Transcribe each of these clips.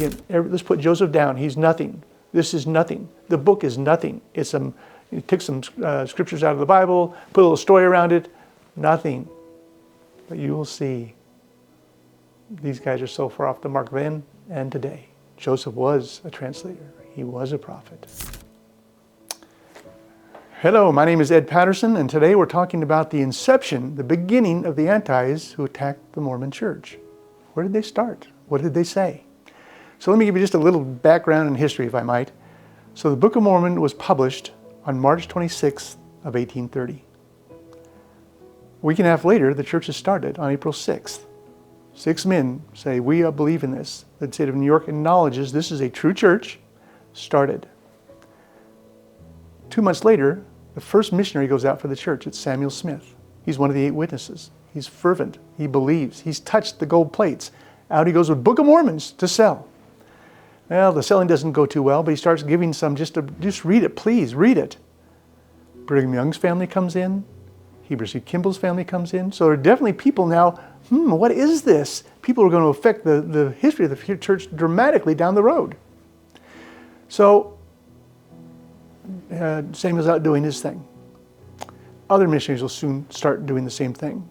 Let's put Joseph down. He's nothing. This is nothing. The book is nothing. It's you take some scriptures out of the Bible, put a little story around it. Nothing. But you will see these guys are so far off the mark then and today. Joseph was a translator. He was a prophet. Hello, my name is Ed Patterson, and today we're talking about the inception, the beginning of the antis who attacked the Mormon church. Where did they start? What did they say? So let me give you just a little background and history, if I might. So the Book of Mormon was published on March 26th of 1830. A week and a half later, the church has started on April 6th. 6 men say, we believe in this. The state of New York acknowledges this is a true church, started. 2 months later, the first missionary goes out for the church. It's Samuel Smith. He's one of the 8 witnesses. He's fervent. He believes. He's touched the gold plates. Out he goes with Book of Mormons to sell. Well, the selling doesn't go too well, but he starts giving some just read it, please, read it. Brigham Young's family comes in. Heber C. Kimball's family comes in. So there are definitely people now, what is this? People are going to affect the history of the church dramatically down the road. So Samuel's out doing his thing. Other missionaries will soon start doing the same thing.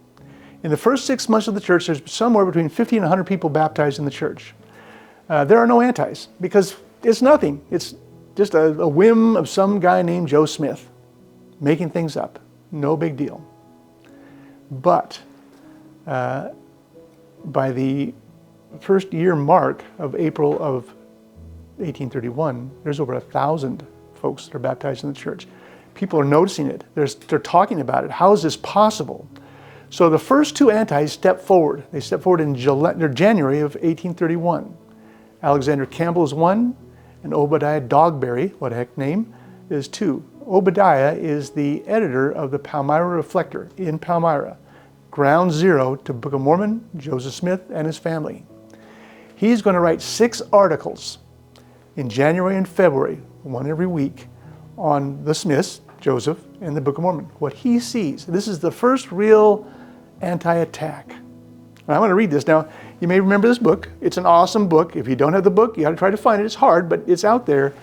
In the first 6 months of the church, there's somewhere between 50 and 100 people baptized in the church. There are no antis because it's nothing. It's just a whim of some guy named Joe Smith making things up. No big deal. But by the first year mark of April of 1831, there's over 1,000 folks that are baptized in the church. People are noticing it. They're talking about it. How is this possible? So the first 2 antis step forward. They step forward in January of 1831. Alexander Campbell is 1, and Obadiah Dogberry, what a heck name, is 2. Obadiah is the editor of the Palmyra Reflector in Palmyra, ground zero to Book of Mormon, Joseph Smith, and his family. He's going to write 6 articles in January and February, one every week, on the Smiths, Joseph, and the Book of Mormon. What he sees. This is the first real anti-attack. And I'm going to read this. Now, you may remember this book. It's an awesome book. If you don't have the book, you got to try to find it. It's hard, but it's out there.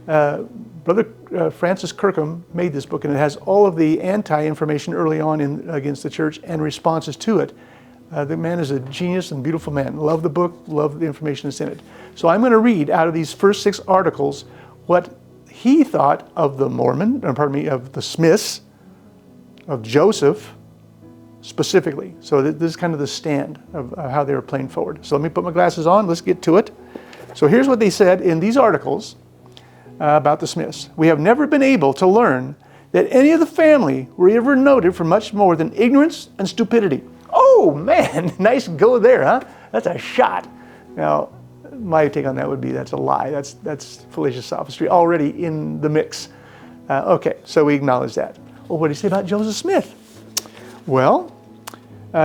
Brother Francis Kirkham made this book, and it has all of the anti-information early on against the church and responses to it. The man is a genius and beautiful man. Love the book, love the information that's in it. So I'm going to read out of these first 6 articles what he thought of the of the Smiths, of Joseph specifically. So this is kind of the stand of how they were playing forward. So let me put my glasses on. Let's get to it. So here's what they said in these articles about the Smiths. We have never been able to learn that any of the family were ever noted for much more than ignorance and stupidity. Oh man, nice go there, huh? That's a shot. Now, my take on that would be that's a lie. That's fallacious sophistry already in the mix. Okay, so we acknowledge that. Well, what do you say about Joseph Smith? Well,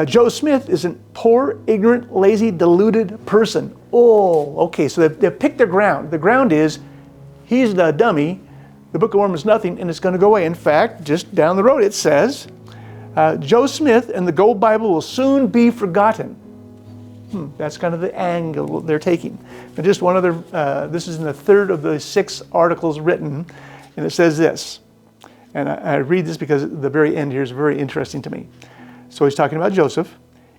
Joe Smith is a poor, ignorant, lazy, deluded person. Oh, okay, so they've picked their ground. The ground is he's the dummy, the Book of Mormon is nothing, and it's going to go away. In fact, just down the road it says, Joe Smith and the Gold Bible will soon be forgotten. That's kind of the angle they're taking. And just one other, this is in the 3rd of the 6 articles written, and it says this. And I read this because the very end here is very interesting to me. So he's talking about Joseph.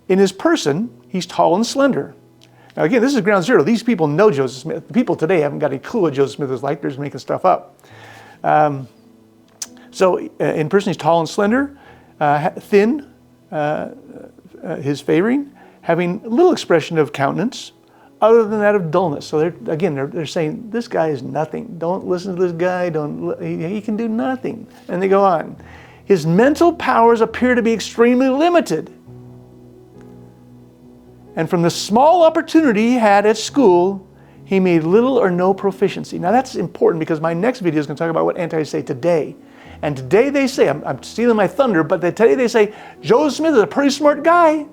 In his person, he's tall and slender. Now again, this is ground zero. These people know Joseph Smith. The people today haven't got any clue what Joseph Smith is like. They're just making stuff up. So in person, he's tall and slender, thin, his favoring, having little expression of countenance, other than that of dullness. So they're saying, this guy is nothing. Don't listen to this guy. He can do nothing. And they go on. His mental powers appear to be extremely limited. And from the small opportunity he had at school, he made little or no proficiency. Now that's important because my next video is going to talk about what antis say today. And today they say, I'm stealing my thunder, but today they say, Joseph Smith is a pretty smart guy.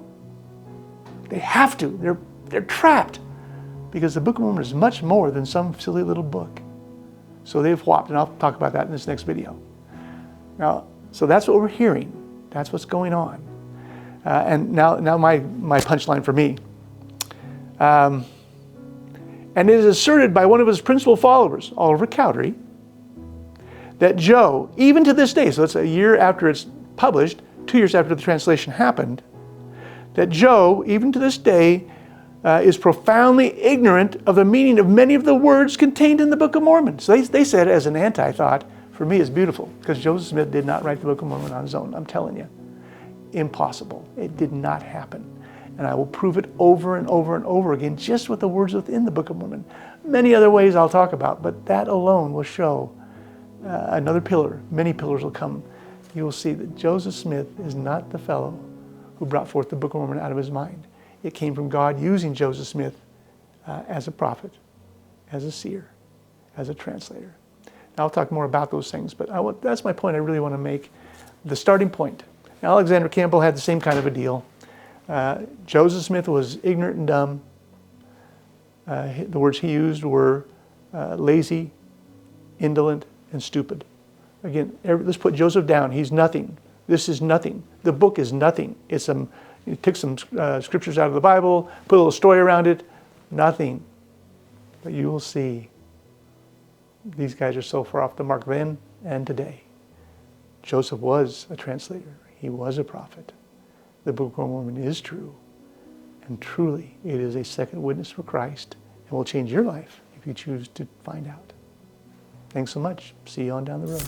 They have to. They're trapped. Because the Book of Mormon is much more than some silly little book. So they've whopped, and I'll talk about that in this next video. Now, so that's what we're hearing. That's what's going on. And now my punchline for me. And it is asserted by one of his principal followers, Oliver Cowdery, that Joe, even to this day, so it's a year after it's published, 2 years after the translation happened, that Joe, even to this day, is profoundly ignorant of the meaning of many of the words contained in the Book of Mormon. So they said, as an anti-thought, for me it's beautiful, because Joseph Smith did not write the Book of Mormon on his own. I'm telling you, impossible. It did not happen. And I will prove it over and over and over again, just with the words within the Book of Mormon. Many other ways I'll talk about, but that alone will show another pillar. Many pillars will come. You will see that Joseph Smith is not the fellow who brought forth the Book of Mormon out of his mind. It came from God using Joseph Smith as a prophet, as a seer, as a translator. Now, I'll talk more about those things, but that's my point I really want to make. The starting point. Alexander Campbell had the same kind of a deal. Joseph Smith was ignorant and dumb. The words he used were lazy, indolent, and stupid. Again, let's put Joseph down. He's nothing. This is nothing. The book is nothing. You took some scriptures out of the Bible, put a little story around it. Nothing. But you will see these guys are so far off the mark then and today. Joseph was a translator. He was a prophet. The Book of Mormon is true. And truly, it is a second witness for Christ and will change your life if you choose to find out. Thanks so much. See you on down the road.